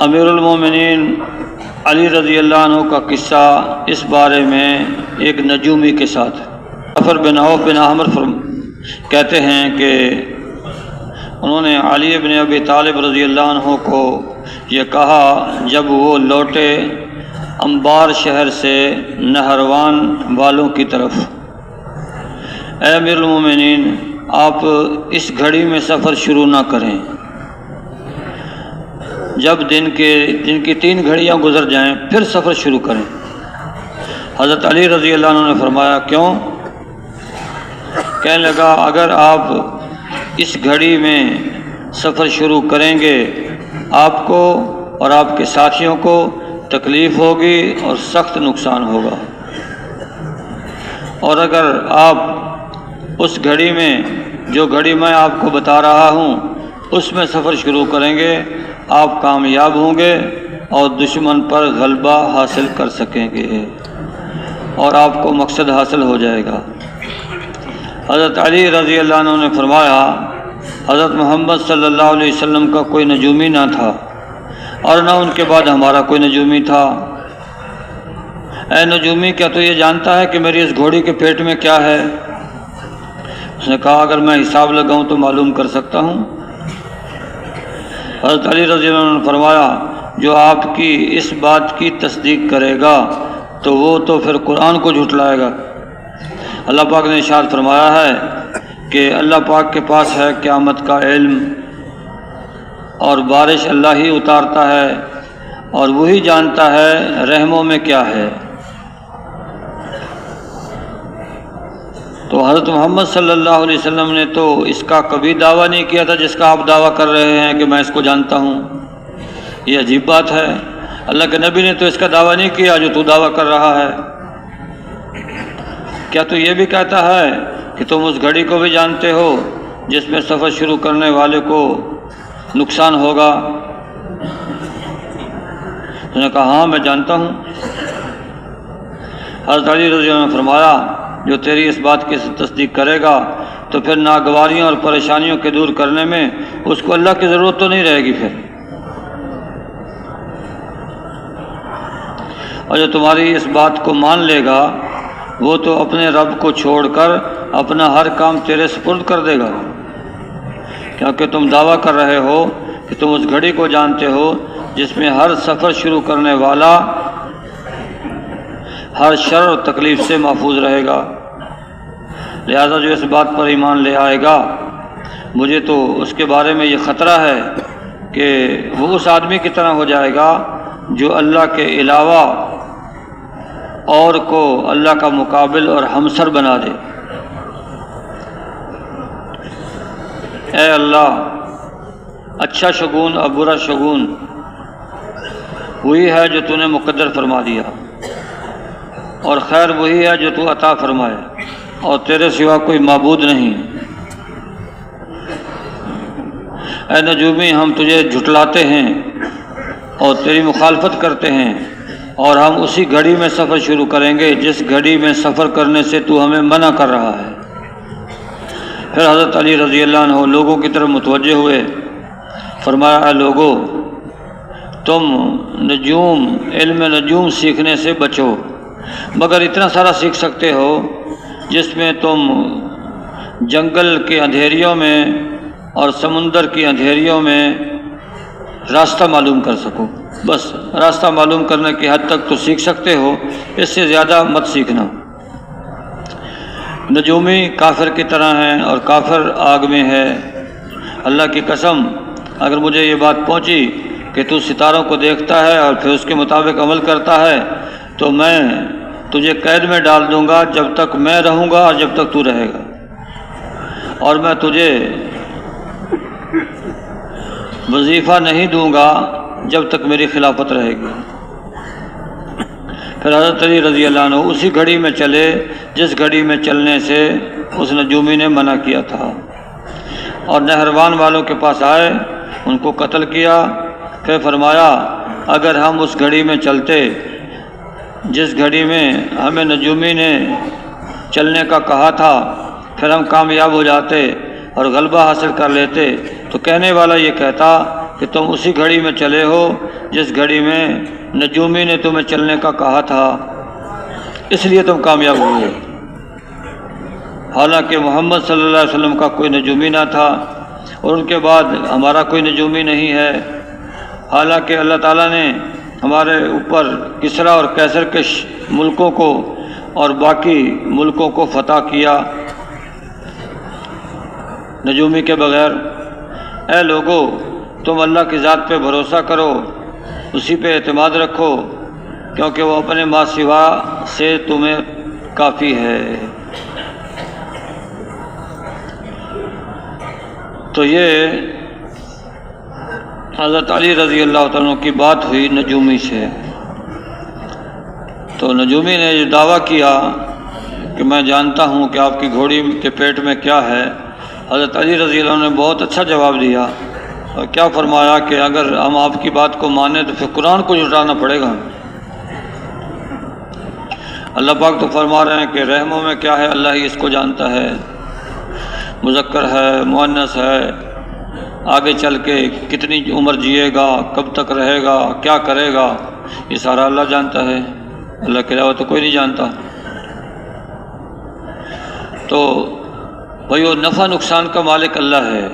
امیر المومنین علی رضی اللہ عنہ کا قصہ اس بارے میں ایک نجومی کے ساتھ جعفر بن عوف بن عامر کہتے ہیں کہ انہوں نے علی بن ابی طالب رضی اللہ عنہ کو یہ کہا جب وہ لوٹے انبار شہر سے نہروان والوں کی طرف، اے امیر المومنین، آپ اس گھڑی میں سفر شروع نہ کریں، جب دن کی 3 گھڑیاں گزر جائیں پھر سفر شروع کریں۔ حضرت علی رضی اللہ عنہ نے فرمایا کیوں؟ کہنے لگا اگر آپ اس گھڑی میں سفر شروع کریں گے آپ کو اور آپ کے ساتھیوں کو تکلیف ہوگی اور سخت نقصان ہوگا، اور اگر آپ اس گھڑی میں جو گھڑی میں آپ کو بتا رہا ہوں اس میں سفر شروع کریں گے آپ کامیاب ہوں گے اور دشمن پر غلبہ حاصل کر سکیں گے اور آپ کو مقصد حاصل ہو جائے گا۔ حضرت علی رضی اللہ عنہ نے فرمایا حضرت محمد صلی اللہ علیہ وسلم کا کوئی نجومی نہ تھا اور نہ ان کے بعد ہمارا کوئی نجومی تھا۔ اے نجومی، کیا تو یہ جانتا ہے کہ میری اس گھوڑی کے پیٹ میں کیا ہے؟ اس نے کہا اگر میں حساب لگاؤں تو معلوم کر سکتا ہوں۔ حضرت علی رضی اللہ عنہ نے فرمایا جو آپ کی اس بات کی تصدیق کرے گا تو وہ تو پھر قرآن کو جھٹلائے گا۔ اللہ پاک نے ارشاد فرمایا ہے کہ اللہ پاک کے پاس ہے قیامت کا علم، اور بارش اللہ ہی اتارتا ہے اور وہی جانتا ہے رحموں میں کیا ہے۔ تو حضرت محمد صلی اللہ علیہ وسلم نے تو اس کا کبھی دعویٰ نہیں کیا تھا جس کا آپ دعویٰ کر رہے ہیں کہ میں اس کو جانتا ہوں۔ یہ عجیب بات ہے، اللہ کے نبی نے تو اس کا دعویٰ نہیں کیا جو تو دعویٰ کر رہا ہے۔ کیا تو یہ بھی کہتا ہے کہ تم اس گھڑی کو بھی جانتے ہو جس میں سفر شروع کرنے والے کو نقصان ہوگا؟ اس نے کہا ہاں میں جانتا ہوں۔ حضرت علی رضی اللہ عنہ نے فرمایا جو تیری اس بات کی تصدیق کرے گا تو پھر ناگواریوں اور پریشانیوں کے دور کرنے میں اس کو اللہ کی ضرورت تو نہیں رہے گی پھر، اور جو تمہاری اس بات کو مان لے گا وہ تو اپنے رب کو چھوڑ کر اپنا ہر کام تیرے سپرد کر دے گا، کیونکہ تم دعویٰ کر رہے ہو کہ تم اس گھڑی کو جانتے ہو جس میں ہر سفر شروع کرنے والا ہر شر اور تکلیف سے محفوظ رہے گا، لہذا جو اس بات پر ایمان لے آئے گا مجھے تو اس کے بارے میں یہ خطرہ ہے کہ وہ اس آدمی کی طرح ہو جائے گا جو اللہ کے علاوہ اور کو اللہ کا مقابل اور ہمسر بنا دے۔ اے اللہ، اچھا شگون اور برا شگون وہی ہے جو تو نے مقدر فرما دیا، اور خیر وہی ہے جو تو عطا فرمائے، اور تیرے سوا کوئی معبود نہیں۔ اے نجومی، ہم تجھے جھٹلاتے ہیں اور تیری مخالفت کرتے ہیں، اور ہم اسی گھڑی میں سفر شروع کریں گے جس گھڑی میں سفر کرنے سے تو ہمیں منع کر رہا ہے۔ پھر حضرت علی رضی اللہ عنہ لوگوں کی طرف متوجہ ہوئے، فرمایا اے لوگو، تم علم نجوم سیکھنے سے بچو، مگر اتنا سارا سیکھ سکتے ہو جس میں تم جنگل کے اندھیریوں میں اور سمندر کی اندھیریوں میں راستہ معلوم کر سکو، بس راستہ معلوم کرنے کی حد تک تو سیکھ سکتے ہو، اس سے زیادہ مت سیکھنا۔ نجومی کافر کی طرح ہیں اور کافر آگ میں ہے۔ اللہ کی قسم اگر مجھے یہ بات پہنچی کہ تو ستاروں کو دیکھتا ہے اور پھر اس کے مطابق عمل کرتا ہے تو میں تجھے قید میں ڈال دوں گا جب تک میں رہوں گا اور جب تک تو رہے گا، اور میں تجھے وظیفہ نہیں دوں گا جب تک میری خلافت رہے گی۔ پھر حضرت علی رضی اللہ عنہ اسی گھڑی میں چلے جس گھڑی میں چلنے سے اس نجومی نے منع کیا تھا، اور نہروان والوں کے پاس آئے، ان کو قتل کیا۔ پھر فرمایا اگر ہم اس گھڑی میں چلتے جس گھڑی میں ہمیں نجومی نے چلنے کا کہا تھا، پھر ہم کامیاب ہو جاتے اور غلبہ حاصل کر لیتے، تو کہنے والا یہ کہتا کہ تم اسی گھڑی میں چلے ہو جس گھڑی میں نجومی نے تمہیں چلنے کا کہا تھا، اس لیے تم کامیاب ہوئے۔ حالانکہ محمد صلی اللہ علیہ وسلم کا کوئی نجومی نہ تھا، اور ان کے بعد ہمارا کوئی نجومی نہیں ہے، حالانکہ اللہ تعالیٰ نے ہمارے اوپر کسریٰ اور قیصر کے ملکوں کو اور باقی ملکوں کو فتح کیا نجومی کے بغیر۔ اے لوگو، تم اللہ کی ذات پہ بھروسہ کرو، اسی پہ اعتماد رکھو، کیونکہ وہ اپنے ما سوا سے تمہیں کافی ہے۔ تو یہ حضرت علی رضی اللہ تعالیٰ کی بات ہوئی نجومی سے۔ تو نجومی نے یہ دعویٰ کیا کہ میں جانتا ہوں کہ آپ کی گھوڑی کے پیٹ میں کیا ہے۔ حضرت علی رضی اللہ عنہ نے بہت اچھا جواب دیا اور کیا فرمایا کہ اگر ہم آپ کی بات کو مانیں تو پھر قرآن کو جھٹلانا پڑے گا۔ اللہ پاک تو فرما رہے ہیں کہ رحموں میں کیا ہے اللہ ہی اس کو جانتا ہے، مذکر ہے، مؤنث ہے، آگے چل کے کتنی عمر جیے گا، کب تک رہے گا، کیا کرے گا، یہ سارا اللہ جانتا ہے، اللہ کے علاوہ تو کوئی نہیں جانتا۔ تو بھائی وہ نفع نقصان کا مالک اللہ ہے،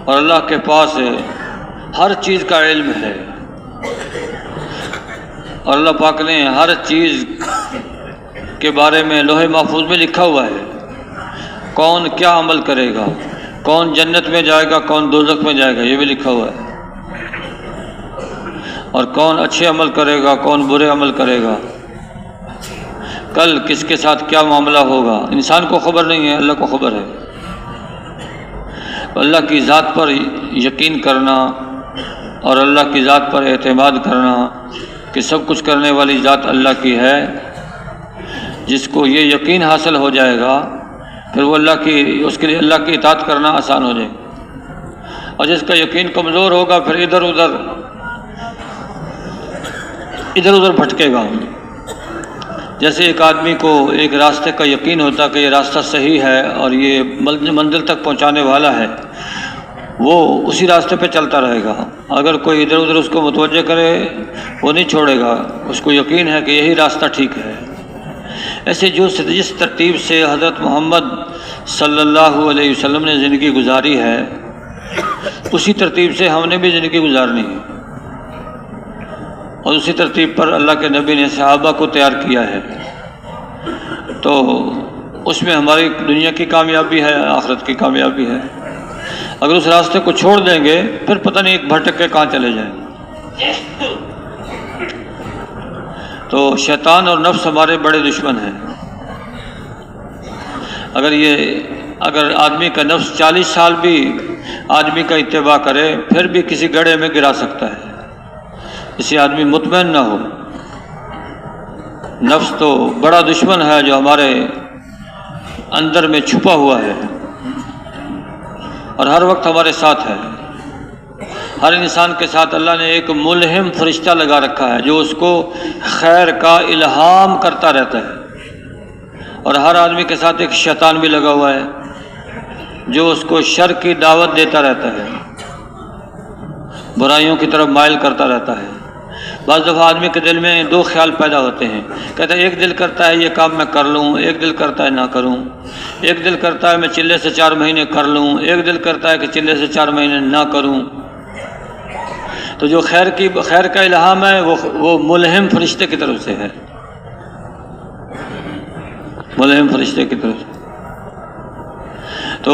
اور اللہ کے پاس ہر چیز کا علم ہے، اور اللہ پاک نے ہر چیز کے بارے میں لوح محفوظ میں لکھا ہوا ہے، کون کیا عمل کرے گا، کون جنت میں جائے گا، کون دوزخ میں جائے گا، یہ بھی لکھا ہوا ہے، اور کون اچھے عمل کرے گا، کون برے عمل کرے گا، کل کس کے ساتھ کیا معاملہ ہوگا، انسان کو خبر نہیں ہے، اللہ کو خبر ہے۔ اللہ کی ذات پر یقین کرنا اور اللہ کی ذات پر اعتماد کرنا کہ سب کچھ کرنے والی ذات اللہ کی ہے، جس کو یہ یقین حاصل ہو جائے گا پھر وہ اس کے لیے اللہ کی اطاعت کرنا آسان ہو جائے گا، اور جس کا یقین کمزور ہوگا پھر ادھر ادھر بھٹکے گا۔ جیسے ایک آدمی کو ایک راستے کا یقین ہوتا کہ یہ راستہ صحیح ہے اور یہ منزل تک پہنچانے والا ہے، وہ اسی راستے پہ چلتا رہے گا۔ اگر کوئی ادھر ادھر اس کو متوجہ کرے وہ نہیں چھوڑے گا، اس کو یقین ہے کہ یہی راستہ ٹھیک ہے۔ ایسے جس ترتیب سے حضرت محمد صلی اللہ علیہ وسلم نے زندگی گزاری ہے، اسی ترتیب سے ہم نے بھی زندگی گزارنی ہے، اور اسی ترتیب پر اللہ کے نبی نے صحابہ کو تیار کیا ہے۔ تو اس میں ہماری دنیا کی کامیابی ہے، آخرت کی کامیابی ہے۔ اگر اس راستے کو چھوڑ دیں گے پھر پتہ نہیں ایک بھٹک کے کہاں چلے جائیں گے۔ تو شیطان اور نفس ہمارے بڑے دشمن ہیں۔ اگر آدمی کا نفس 40 سال بھی آدمی کا اتباع کرے پھر بھی کسی گڑھے میں گرا سکتا ہے، اسے آدمی مطمئن نہ ہو۔ نفس تو بڑا دشمن ہے جو ہمارے اندر میں چھپا ہوا ہے اور ہر وقت ہمارے ساتھ ہے۔ ہر انسان کے ساتھ اللہ نے ایک ملہم فرشتہ لگا رکھا ہے جو اس کو خیر کا الہام کرتا رہتا ہے، اور ہر آدمی کے ساتھ ایک شیطان بھی لگا ہوا ہے جو اس کو شر کی دعوت دیتا رہتا ہے، برائیوں کی طرف مائل کرتا رہتا ہے۔ بعض دفعہ آدمی کے دل میں دو خیال پیدا ہوتے ہیں، کہتا ہے ایک دل کرتا ہے یہ کام میں کر لوں، ایک دل کرتا ہے نہ کروں، ایک دل کرتا ہے میں چلے سے 4 مہینے کر لوں، ایک دل کرتا ہے کہ چلے سے 4 مہینے نہ کروں۔ تو جو خیر کا الہام ہے وہ ملہم فرشتے کی طرف سے ہے، ملہم فرشتے کی طرف سے۔ تو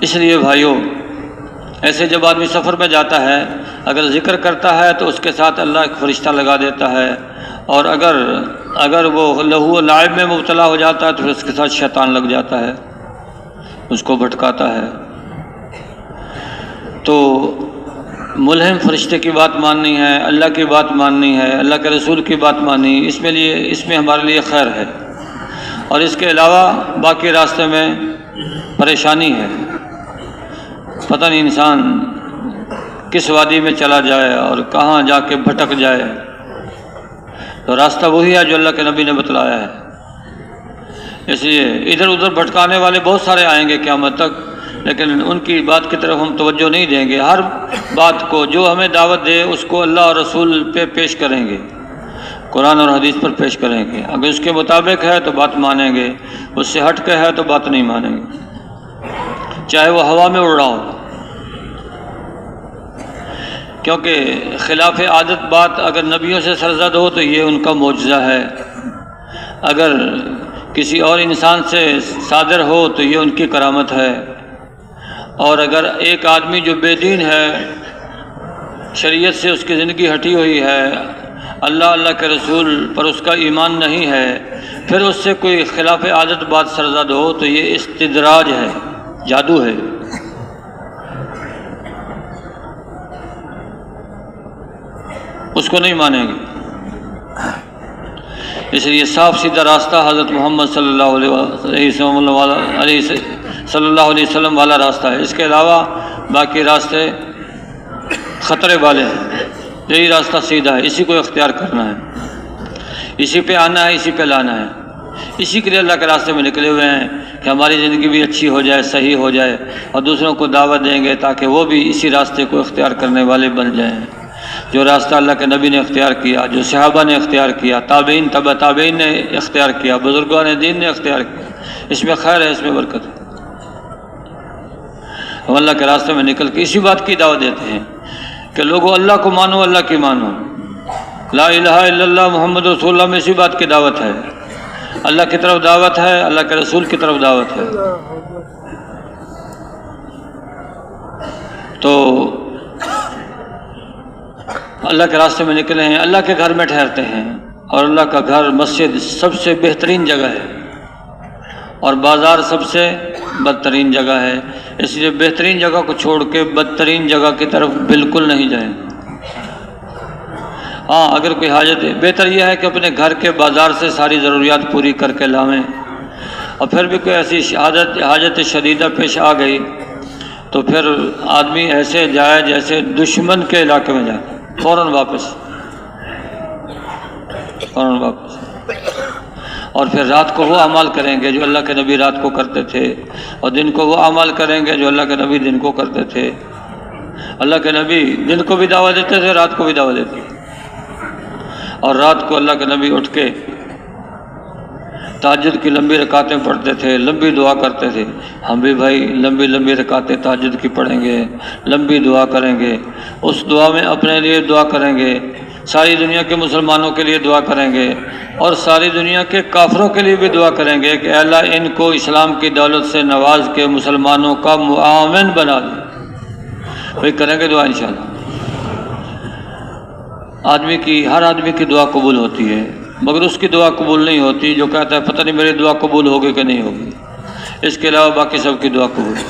اس لیے بھائیوں، ایسے جب آدمی سفر میں جاتا ہے اگر ذکر کرتا ہے تو اس کے ساتھ اللہ ایک فرشتہ لگا دیتا ہے، اور اگر وہ لہو و لعب میں مبتلا ہو جاتا ہے تو پھر اس کے ساتھ شیطان لگ جاتا ہے، اس کو بھٹکاتا ہے۔ تو ملہم فرشتے کی بات ماننی ہے، اللہ کی بات ماننی ہے، اللہ کے رسول کی بات ماننی، اس میں ہمارے لیے خیر ہے، اور اس کے علاوہ باقی راستے میں پریشانی ہے۔ پتہ نہیں انسان کس وادی میں چلا جائے اور کہاں جا کے بھٹک جائے۔ تو راستہ وہی ہے جو اللہ کے نبی نے بتلایا ہے۔ اس لیے ادھر ادھر بھٹکانے والے بہت سارے آئیں گے قیامت تک، لیکن ان کی بات کی طرف ہم توجہ نہیں دیں گے۔ ہر بات کو جو ہمیں دعوت دے اس کو اللہ اور رسول پہ پیش کریں گے، قرآن اور حدیث پر پیش کریں گے۔ اگر اس کے مطابق ہے تو بات مانیں گے، اس سے ہٹ کے ہے تو بات نہیں مانیں گے، چاہے وہ ہوا میں اڑ رہا ہو، کیونکہ خلاف عادت بات اگر نبیوں سے سرزد ہو تو یہ ان کا معجزہ ہے، اگر کسی اور انسان سے صادر ہو تو یہ ان کی کرامت ہے، اور اگر ایک آدمی جو بے دین ہے، شریعت سے اس کی زندگی ہٹی ہوئی ہے، اللہ کے رسول پر اس کا ایمان نہیں ہے، پھر اس سے کوئی خلاف عادت بات سرزد ہو تو یہ استدراج ہے، جادو ہے۔ اس کو نہیں مانیں گے۔ اس لیے صاف سیدھا راستہ حضرت محمد صلی اللہ علیہ وسلم والا راستہ ہے، اس کے علاوہ باقی راستے خطرے والے ہیں، یہی راستہ سیدھا ہے، اسی کو اختیار کرنا ہے، اسی پہ آنا ہے، اسی پہ لانا ہے۔ اسی کے لیے اللہ کے راستے میں نکلے ہوئے ہیں کہ ہماری زندگی بھی اچھی ہو جائے، صحیح ہو جائے، اور دوسروں کو دعوت دیں گے تاکہ وہ بھی اسی راستے کو اختیار کرنے والے بن جائیں، جو راستہ اللہ کے نبی نے اختیار کیا، جو صحابہ نے اختیار کیا، تابعین تبع تابعین نے اختیار کیا، بزرگان دین نے اختیار کیا۔ اس میں خیر ہے، اس میں برکت ہے۔ ہم اللہ کے راستے میں نکل کے اسی بات کی دعوت دیتے ہیں کہ لوگوں اللہ کو مانو، اللہ کی مانو، لا الہ الا اللہ محمد رسول اللہ میں اسی بات کی دعوت ہے، اللہ کی طرف دعوت ہے، اللہ کے رسول کی طرف دعوت ہے۔ تو اللہ کے راستے میں نکلے ہیں، اللہ کے گھر میں ٹھہرتے ہیں، اور اللہ کا گھر مسجد سب سے بہترین جگہ ہے اور بازار سب سے بدترین جگہ ہے، اس لیے بہترین جگہ کو چھوڑ کے بدترین جگہ کی طرف بالکل نہیں جائیں۔ ہاں اگر کوئی حاجت ہے، بہتر یہ ہے کہ اپنے گھر کے بازار سے ساری ضروریات پوری کر کے لاویں، اور پھر بھی کوئی ایسی حاجت شدیدہ پیش آ گئی تو پھر آدمی ایسے جائے جیسے دشمن کے علاقے میں جائے، فوراً واپس، اور پھر رات کو وہ اعمال کریں گے جو اللہ کے نبی رات کو کرتے تھے، اور دن کو وہ اعمال کریں گے جو اللہ کے نبی دن کو کرتے تھے۔ اللہ کے نبی دن کو بھی دعوت دیتے تھے، رات کو بھی دعوت دیتے تھے، اور رات کو اللہ کے نبی اٹھ کے تہجد کی لمبی رکعتیں پڑھتے تھے، لمبی دعا کرتے تھے۔ ہم بھی بھائی لمبی لمبی رکعتیں تہجد کی پڑھیں گے، لمبی دعا کریں گے، اس دعا میں اپنے لیے دعا کریں گے، ساری دنیا کے مسلمانوں کے لیے دعا کریں گے، اور ساری دنیا کے کافروں کے لیے بھی دعا کریں گے کہ اللہ ان کو اسلام کی دولت سے نواز کے مسلمانوں کا معاون بنا دے۔ وہی کریں گے دعا انشاءاللہ۔ ہر آدمی کی دعا قبول ہوتی ہے، مگر اس کی دعا قبول نہیں ہوتی جو کہتا ہے پتہ نہیں میری دعا قبول ہوگی کہ نہیں ہوگی، اس کے علاوہ باقی سب کی دعا قبول ہے۔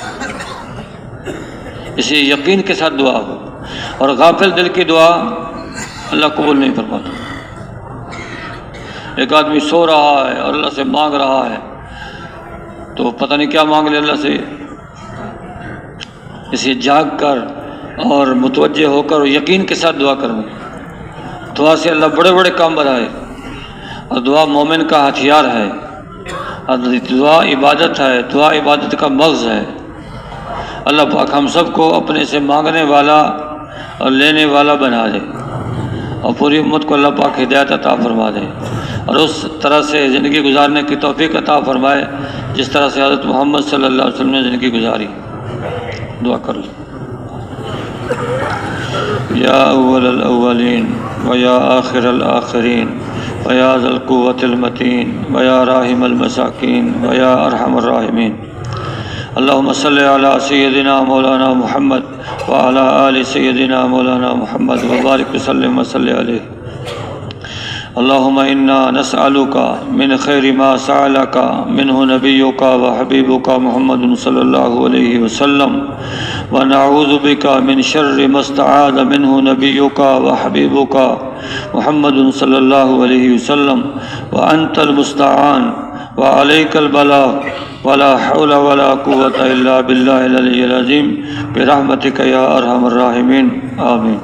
اسی یقین کے ساتھ دعا ہو، اور غافل دل کی دعا اللہ قبول نہیں فرماتا۔ ایک آدمی سو رہا ہے اور اللہ سے مانگ رہا ہے تو پتہ نہیں کیا مانگ لے اللہ سے، اسے جاگ کر اور متوجہ ہو کر اور یقین کے ساتھ دعا کریں۔ دعا سے اللہ بڑے بڑے کام بنائے، اور دعا مومن کا ہتھیار ہے، اور دعا عبادت ہے، دعا عبادت کا مغز ہے۔ اللہ پاک ہم سب کو اپنے سے مانگنے والا اور لینے والا بنا دے، اور پوری امت کو اللہ پاک ہدایت عطا فرما دے، اور اس طرح سے زندگی گزارنے کی توفیق عطا فرمائے جس طرح سے حضرت محمد صلی اللہ علیہ وسلم نے زندگی گزاری۔ دعا کر لیں۔ یا اول الاولین ویا آخر الآخرین ویا ذا القوة المتین ویا راحم المساکین ویا ارحم الراحمین، اللہم صلی علی سیدنا مولانا محمد وعلی آل سیدنا مولانا محمد وبارک وسلم وصلی علیہ۔ اللہم انا نسألک من خیر ما سألک منہ نبیک وحبیبک محمد صلی اللہ علیہ وسلم، ونعوذ بک من شر ما استعاذ منہ نبیک وحبیبک محمد صلی اللہ علیہ وسلم، وانت المستعان وعلیک البلاغ ولا حول ولا قوة الا باللہ العلی العظیم برحمتک یا ارحم الراحمین، آمین۔